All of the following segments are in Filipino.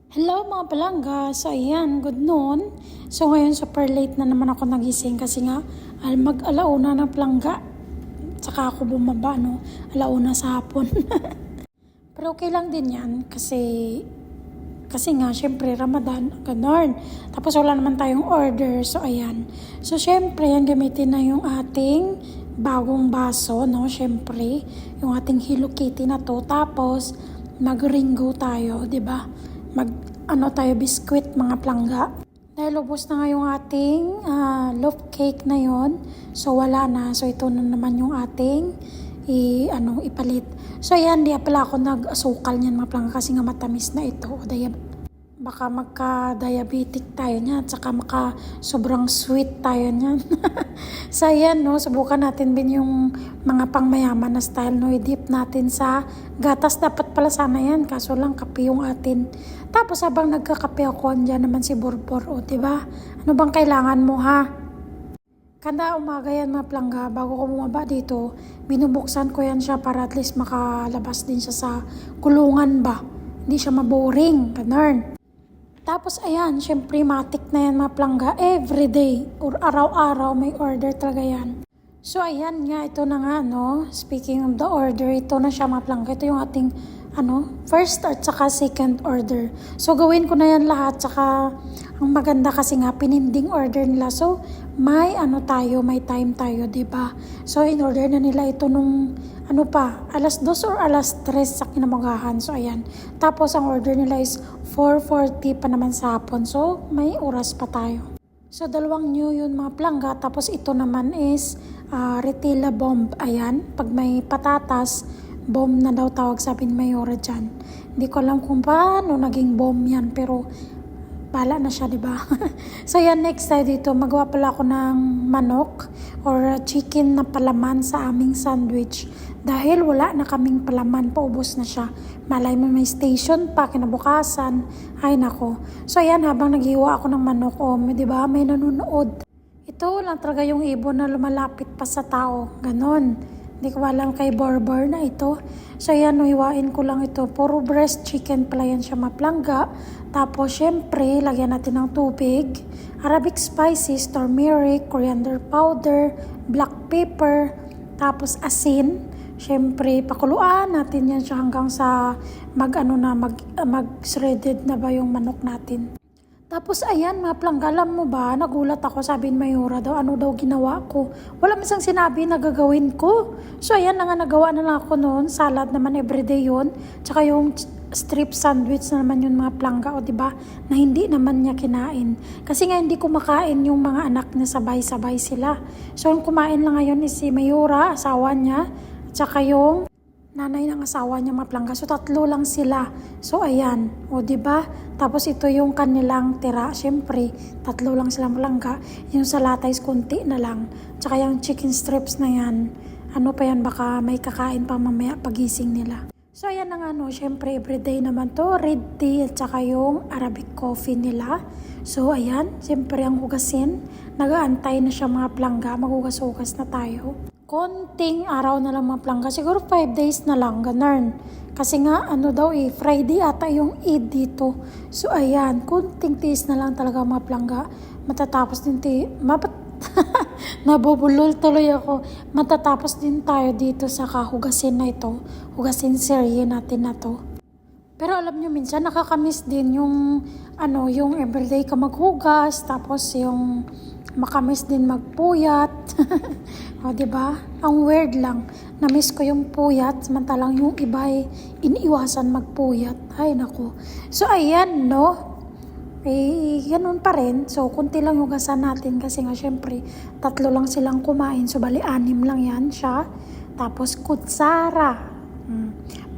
Hello mga palangga. So ayan, good noon. So ngayon super late na naman ako nagising kasi nga mag-alauna na palangga. Saka ako bumaba no, alauna sa hapon. Pero okay lang din yan kasi nga syempre Ramadan, ganon. Tapos wala naman tayong order. So ayan. So syempre yan gamitin na yung ating bagong baso no, syempre yung ating Hello Kitty na to. Tapos mag-ringo tayo, 'di ba? Tayo biskwit mga plangga. Dahil ubos na nga yung ating loaf cake na yon. So wala na. So ito na naman yung ating ipalit. So ayan, di pala ako nag-asukal niyan mga plangga kasi nga matamis na ito. Baka magka-diabetic tayo niyan at saka sobrang sweet tayo niyan. So ayan no, subukan natin din yung mga pangmayaman na style no, i-dip natin sa gatas. Dapat pala sana yan, kaso lang kape yung atin. Tapos habang nagkakape ako, andyan naman si Borbor, o diba? Ano bang kailangan mo ha? Kada umaga yan mga plangga, bago ko bumaba dito, binubuksan ko yan siya para at least makalabas din siya sa kulungan ba. Hindi siya maboring, ganun. Tapos ayan, syempre matik na yan mga plangga, everyday or araw-araw may order talaga yan. So ayan nga, ito na nga no, speaking of the order, ito na siya mga plangga, ito yung ating first at saka second order. So gawin ko na yan lahat, saka ang maganda kasi nga pininding order nila. So may may time tayo, 'di ba? So in order na nila ito nung alas 2 or alas 3 sa kinamagahan. So ayan. Tapos ang order nila is 4:40 pa naman sa hapon. So may oras pa tayo. So dalawang new yun mga plangga. Tapos ito naman is Retila bomb. Ayan, pag may patatas, bomb na daw tawag, sabi ni Mayora dyan. Hindi ko alam kung paano naging bomb yan, pero bala na siya, diba? So yan, next tayo dito, magawa pala ako ng manok or chicken na palaman sa aming sandwich. Dahil wala na kaming palaman, paubos na siya. Malay mo may station pa, kinabukasan. Ay nako. So yan, habang naghiwa ako ng manok, diba, may nanonood. Ito lang talaga yung ibon na lumalapit pa sa tao. Ganon. Hindi ko alam kay Borbor na ito. So yan, hiwain ko lang ito. Puro breast chicken pala yan siya maplangga. Tapos syempre, lagyan natin ng tubig. Arabic spices, turmeric, coriander powder, black pepper, tapos asin. Syempre, pakuluan natin yan siya hanggang sa mag-shredded na ba yung manok natin. Tapos ayan mga plangga, alam mo ba, nagulat ako, sabi ni Mayora daw, ano daw ginawa ko. Wala misang sinabi na gagawin ko. So ayan na nga, nagawa na lang ako noon, salad naman everyday yun. Tsaka yung strip sandwich na naman yun mga plangga, o diba, na hindi naman niya kinain. Kasi nga hindi kumakain yung mga anak niya, sabay-sabay sila. So yung kumain lang ngayon is si Mayora, asawa niya, tsaka yung nanay ng asawa niya mga plangga. So tatlo lang sila. So ayan, o diba? Tapos ito yung kanilang tira. Syempre, tatlo lang sila plangga. Yung salatais konti na lang. Tsaka yung chicken strips na yan. Ano pa yan, baka may kakain pa mamaya pagising nila. So ayan na nga no, syempre everyday naman to, red tea at saka yung Arabic coffee nila. So ayan, syempre ang hugasin. Nagaantay na siya mga plangga, maghugas-hugas na tayo. Konting araw na lang mga plangga, siguro 5 days na lang, ganun. Kasi nga, Friday ata yung Eid dito. So ayan, konting tiis na lang talaga mga plangga. Matatapos din nabubulol tuloy ako. Matatapos din tayo dito sa kahugasin na ito. Hugasin serye natin na to. Pero alam nyo, minsan nakakamiss din yung everyday ka maghugas, tapos yung makamiss din magpuyat. O diba? Ang weird lang. Namiss ko yung puyat, samantalang yung iba ay iniiwasan magpuyat. Ay nako. So ayan no. Ganun pa rin. So kunti lang hugasan natin kasi nga syempre tatlo lang silang kumain. So bali 6 lang yan siya. Tapos kutsara.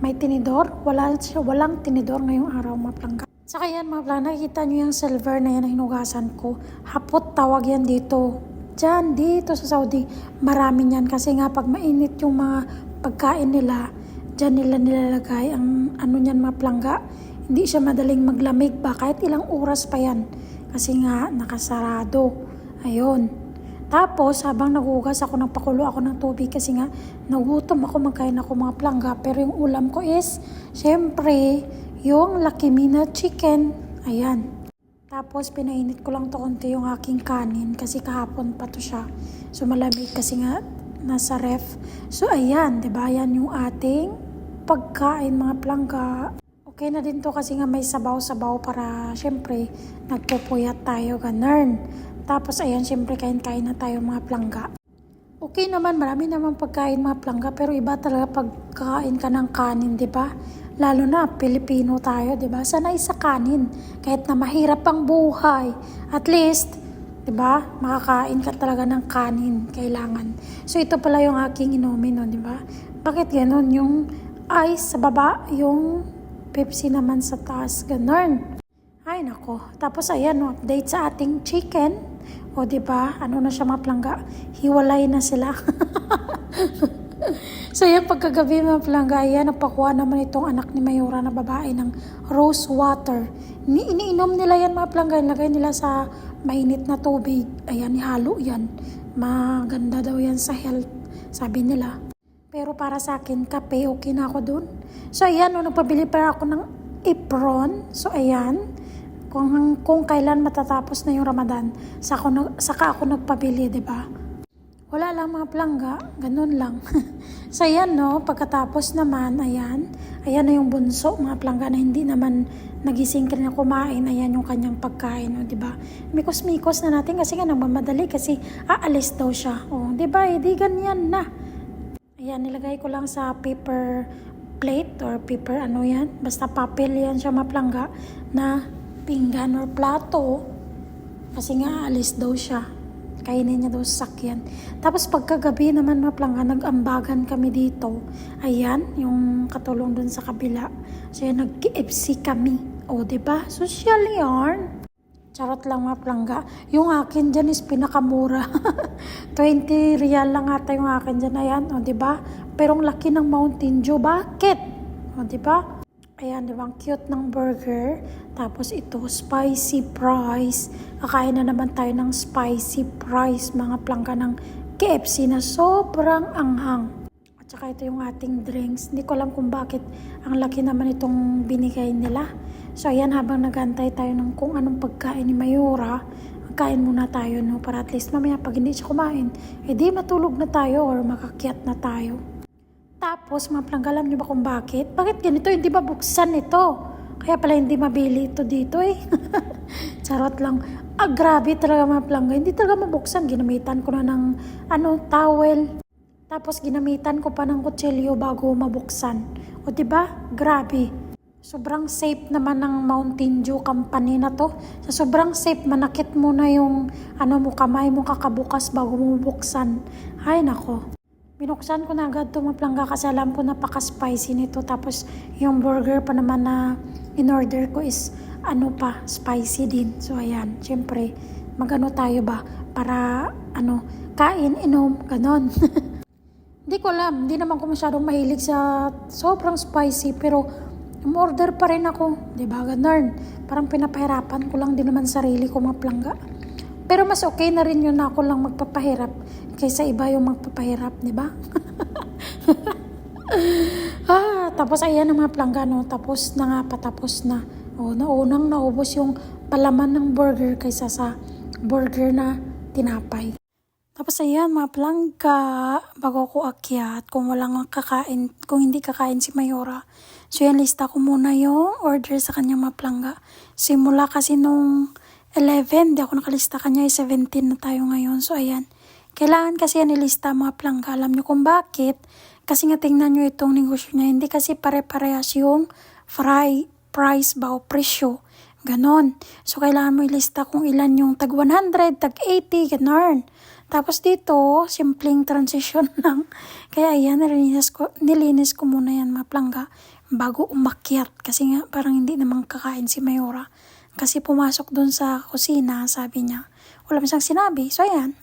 May tinidor. Walang tinidor ngayong araw mga plangga. Saka yan mga plangga, nakikita nyo yung silver na yan na hinugasan ko. Hapot tawag yan dito. Diyan, dito sa Saudi, marami niyan kasi nga pag mainit yung mga pagkain nila, diyan nila nilalagay ang niyan mga plangga. Hindi siya madaling maglamig ba, kahit ilang oras pa yan. Kasi nga, nakasarado. Ayun. Tapos, habang nagugas ako, nagpakulo ako ng tubig kasi nga, nagutom ako, magkain ako mga plangga. Pero yung ulam ko is, syempre, yung Lucky Me na chicken. Ayan. Tapos, pinainit ko lang to konti yung aking kanin kasi kahapon pa to siya. So, malamig kasi nga nasa ref. So, ayan, diba? Ayan yung ating pagkain, mga plangga. Okay na din to kasi nga may sabaw-sabaw para, syempre, nagpupuyat tayo, ganun. Tapos, ayan, syempre, kain-kain na tayo, mga plangga. Okay naman, marami naman pagkain, mga plangga, pero iba talaga pagkain ka ng kanin, diba? Lalo na, Pilipino tayo, diba? Sanay sa kanin. Kahit na mahirap ang buhay. At least, diba? Makakain ka talaga ng kanin. Kailangan. So, ito pala yung aking inumin, no, diba? Bakit ganun? Yung ice sa baba, yung Pepsi naman sa taas. Ganun. Ay, nako. Tapos, ayan, no, update sa ating chicken. O, diba? Ano na siya, mga plangga? Hiwalay na sila. So, yan, pagkagabi, mga plangga, yan, napakuha naman itong anak ni Mayura na babae ng rose water. Iniinom nila yan, mga plangga. Ilagay nila sa mainit na tubig. Ayan, ihalo yan. Maganda daw yan sa health, sabi nila. Pero para sa akin, kape, okay na ako dun. So, ayan, no, nagpabili pa ako ng apron. So, ayan. Kung kailan matatapos na yung Ramadan, saka ako nagpabili, diba? Wala lang, mga plangga, ganun lang. So, ayan, no, pagkatapos naman, ayan na yung bunso, mga plangga, na hindi naman nagising ka na kumain. Ayan yung kanyang pagkain, no, diba? Mikos-mikos na natin kasi nga nagmamadali kasi aalis daw siya. O, diba, di ganyan na. Ayan, nilagay ko lang sa paper plate or paper, ano yan, basta papel yan siya, mga plangga, na pinggan or plato kasi nga aalis daw siya. Kainin niya daw sa sakyan. Tapos pagkagabi naman, mga plangga, nag-ambagan kami dito. Ayan, yung katulong dun sa kabila. So yan, nag-KFC kami. O, diba? Social yarn. Charot lang, mga plangga. Yung akin dyan is pinakamura. 20 real lang ata yung akin dyan. Ayan, o, diba? Pero ang laki ng Mountain Dew. Bakit? O, diba? Ayan, diba? Ang cute ng burger. Tapos ito, spicy fries. Kakain na naman tayo ng spicy fries, mga plangga ng KFC na sobrang anghang. At saka ito yung ating drinks. Hindi ko alam kung bakit ang laki naman itong binigay nila. So, ayan, habang nagantay tayo ng kung anong pagkain ni Mayura, kain muna tayo, no? Para at least mamaya pag hindi siya kumain, di matulog na tayo or makakyat na tayo. Tapos, mga plangga, alam niyo ba kung bakit? Bakit ganito? Hindi ba buksan ito? Kaya pala hindi mabili ito dito eh. Charot lang. Grabe talaga, mga plangga. Hindi talaga mabuksan. Ginamitan ko na ng towel. Tapos ginamitan ko pa ng kutsilyo bago mabuksan. O diba? Grabe. Sobrang safe naman ng Mountain Dew company na to. Sa sobrang safe, manakit mo na yung kamay mo kakabukas bago mo buksan. Ay nako. Binuksan ko na agad ito, mga plangga, kasi alam ko napaka-spicy nito. Tapos yung burger pa naman na in-order ko is spicy din. So ayan, syempre, magano tayo ba? Para kain, inom, ganon. Hindi ko alam, hindi naman ko masyadong mahilig sa sobrang spicy, pero umorder pa rin ako. Diba, ganon. Parang pinapahirapan ko lang din naman sarili ko, mga plangga. Pero mas okay na rin yun na ako lang magpapahirap kaysa iba yung magpapahirap, di ba? Tapos ayan ang mga plangga, no? Tapos na nga, patapos na. Naunang naubos yung palaman ng burger kaysa sa burger na tinapay. Tapos ayan, mga plangga, bago ko akyat, kung hindi kakain si Mayura. So yan, lista ko muna yung order sa kanya, mga plangga. Simula kasi nung 11, di ako nakalista kanya, 17 na tayo ngayon. So, ayan. Kailangan kasi yan ilista, mga plangga. Alam nyo kung bakit? Kasi nga tingnan nyo itong negosyo niya. Hindi kasi pare-parehas yung price ba o presyo. Ganon. So, kailangan mo ilista kung ilan yung tag 100, tag 80, ganon. Tapos dito, simpleng transition lang. Kaya ayan, nilinis ko muna yan, mga plangga, bago umakyat. Kasi nga, parang hindi naman kakain si Mayura. Kasi pumasok dun sa kusina, sabi niya, wala siyang sinabi. So, ayan.